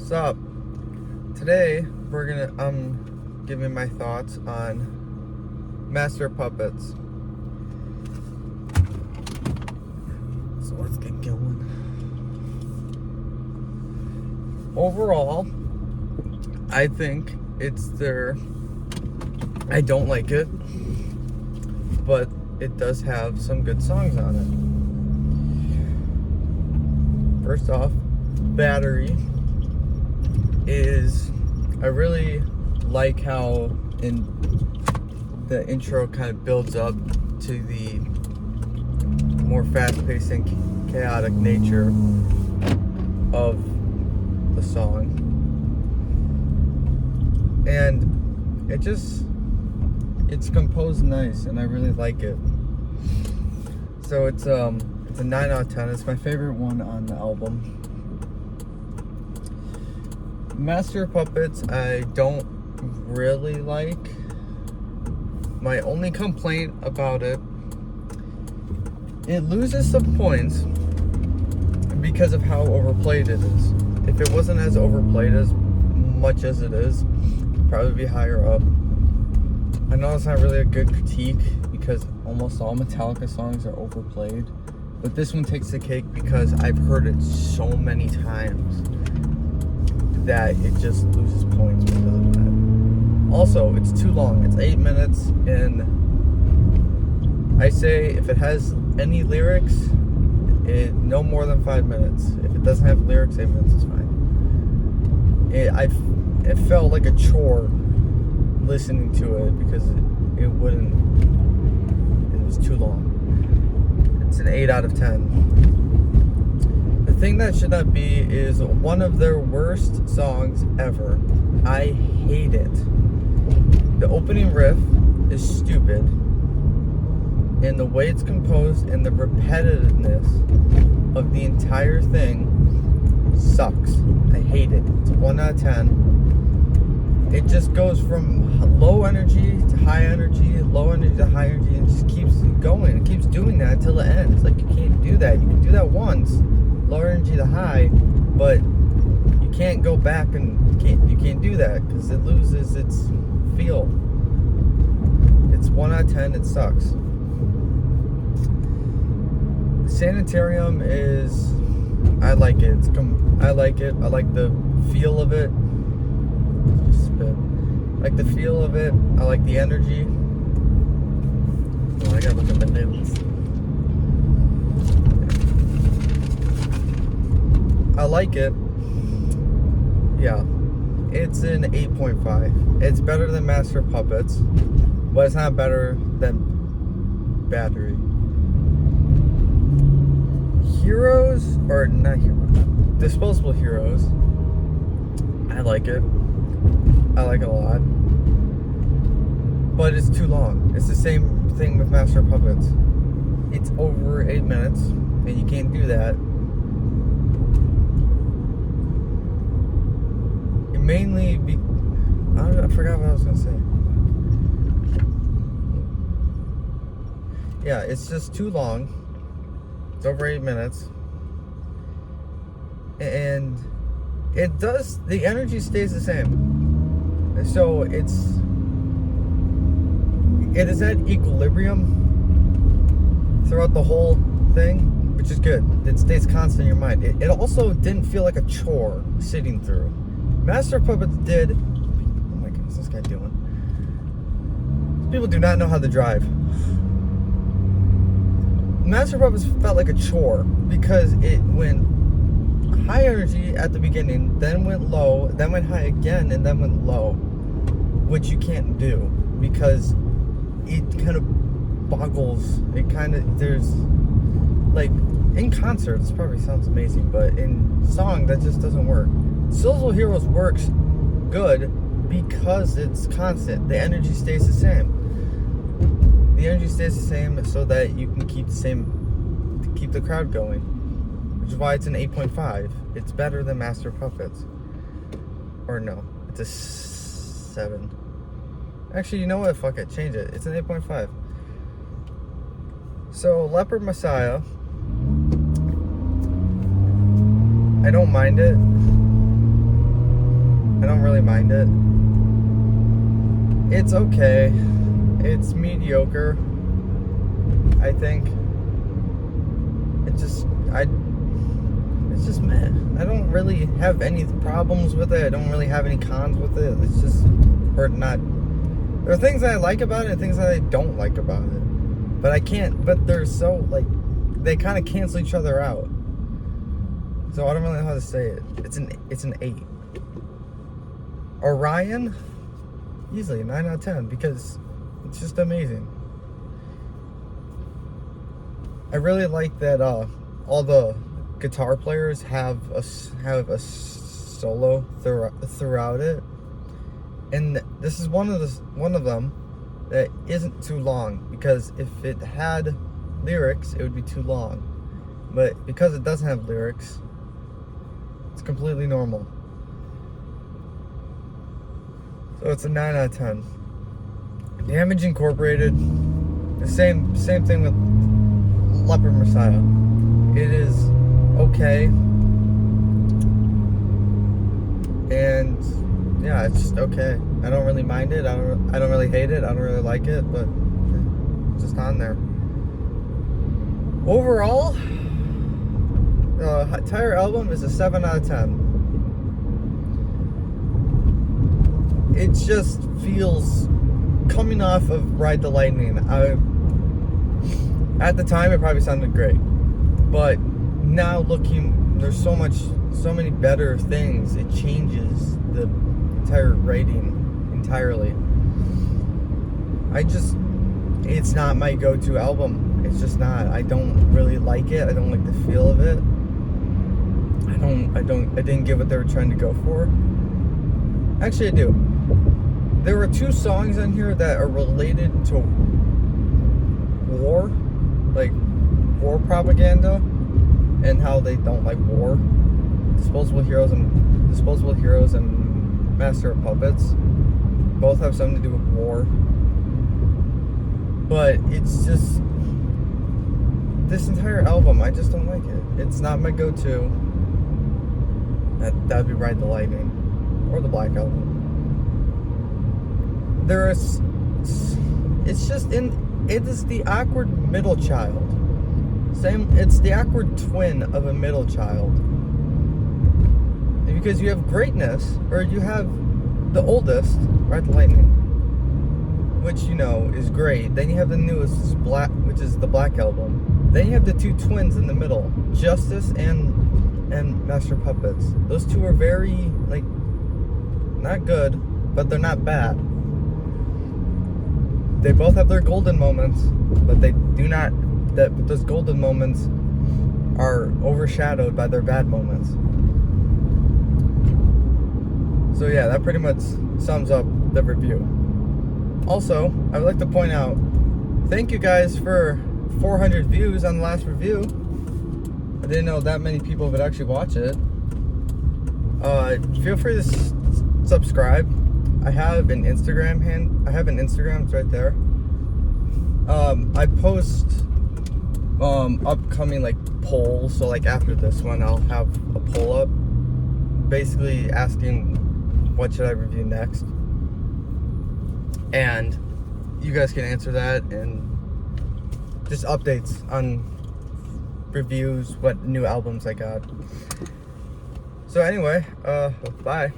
Sup? Today I'm giving my thoughts on Master Puppets. So let's get going. Overall, I think I don't like it, but it does have some good songs on it. First off, Battery I really like how in the intro kind of builds up to the more fast-paced and chaotic nature of the song, and it's composed nice, and I really like it. So it's a 9 out of 10. It's my favorite one on the album. Master Puppets I don't really like. My only complaint about it loses some points because of how overplayed it is. If it wasn't as overplayed as much as it is, it'd probably be higher up. I know it's not really a good critique because almost all Metallica songs are overplayed, but this one takes the cake because I've heard it so many times that it just loses points because of that. Also, it's too long. It's 8 minutes, and I say if it has any lyrics, no more than 5 minutes. If it doesn't have lyrics, 8 minutes is fine. It felt like a chore listening to it because it was too long. It's an 8 out of 10. The thing that should not be is one of their worst songs ever. I hate it. The opening riff is stupid, and the way it's composed and the repetitiveness of the entire thing sucks. I hate it. It's a 1 out of 10. It just goes from low energy to high energy, low energy to high energy, and just keeps going. It keeps doing that until it ends. Like, you can't do that. You can do that once, low energy to high, but you can't go back and you can't do that because it loses its feel. It's 1 out of 10. It sucks. Sanitarium I like it. I like it. I like the feel of it. I like the feel of it. I like the energy. Oh, I gotta look at my notes. I like it. Yeah. It's an 8.5. It's better than Master Puppets, but it's not better than Battery. Heroes, or not Heroes, Disposable Heroes. I like it. I like it a lot. But it's too long. It's the same thing with Master Puppets. It's over 8 minutes, and you can't do that. It mainly I forgot what I was gonna say. Yeah, it's just too long. It's over 8 minutes. And the energy stays the same. So it is at equilibrium throughout the whole thing, which is good. It stays constant in your mind. It also didn't feel like a chore sitting through. Master Puppets did. Oh my goodness, what's this guy doing? People do not know how to drive. Master Puppets felt like a chore because it went high energy at the beginning, then went low, then went high again, and then went low, which you can't do because it kind of boggles. There's like in concert, this probably sounds amazing, but in song that just doesn't work. Disposable Heroes works good because it's constant. The energy stays the same. The energy stays the same so that you can keep the crowd going, which is why it's an 8.5. It's better than Master Puppets. Or no, it's a 7. Actually, you know what? Fuck it, change it. It's an 8.5. So, Leopard Messiah, I don't mind it. I don't really mind it. It's okay. It's mediocre, I think. It's just meh. I don't really have any problems with it. I don't really have any cons with it. It's just, or not. There are things that I like about it and things that I don't like about it. But they're so, like, they kind of cancel each other out. So I don't really know how to say it. It's an 8. Orion, easily a 9 out of 10 because it's just amazing. I really like that all the guitar players have a solo throughout it, and this is one of them that isn't too long, because if it had lyrics it would be too long, but because it doesn't have lyrics, it's completely normal. So it's a 9 out of 10. Damage Incorporated, the same thing with Leopard Messiah. It is okay, and yeah, it's just okay. I don't really mind it. I don't really hate it. I don't really like it, but it's just on there. Overall, the entire album is a 7 out of 10. It just feels, coming off of Ride the Lightning, at the time it probably sounded great, but now looking, there's so many better things. It changes the entire rating entirely. It's not my go-to album. It's just not. I don't really like it. I don't like the feel of it. I didn't get what they were trying to go for. Actually, I do. There were 2 songs on here that are related to war, like war propaganda, and how they don't like war. Disposable Heroes and Master of Puppets both have something to do with war. But it's just, this entire album, I just don't like it. It's not my go-to. That'd be Ride the Lightning or the Black Album. It is the awkward middle child. It's the awkward twin of a middle child. Because you have greatness, or you have the oldest, Ride the Lightning, which, you know, is great. Then you have the newest, which is the Black Album. Then you have the 2 twins in the middle, Justice and Master of Puppets. Those 2 are very, like, not good, but they're not bad. They both have their golden moments, but those golden moments are overshadowed by their bad moments. So yeah, that pretty much sums up the review. Also, I would like to point out, thank you guys for 400 views on the last review. I didn't know that many people would actually watch it. Feel free to subscribe. I have an Instagram it's right there. I post upcoming, like, polls. So, like, after this one, I'll have a poll up, basically asking what should I review next, and you guys can answer that, and just updates on reviews, what new albums I got. So anyway, bye.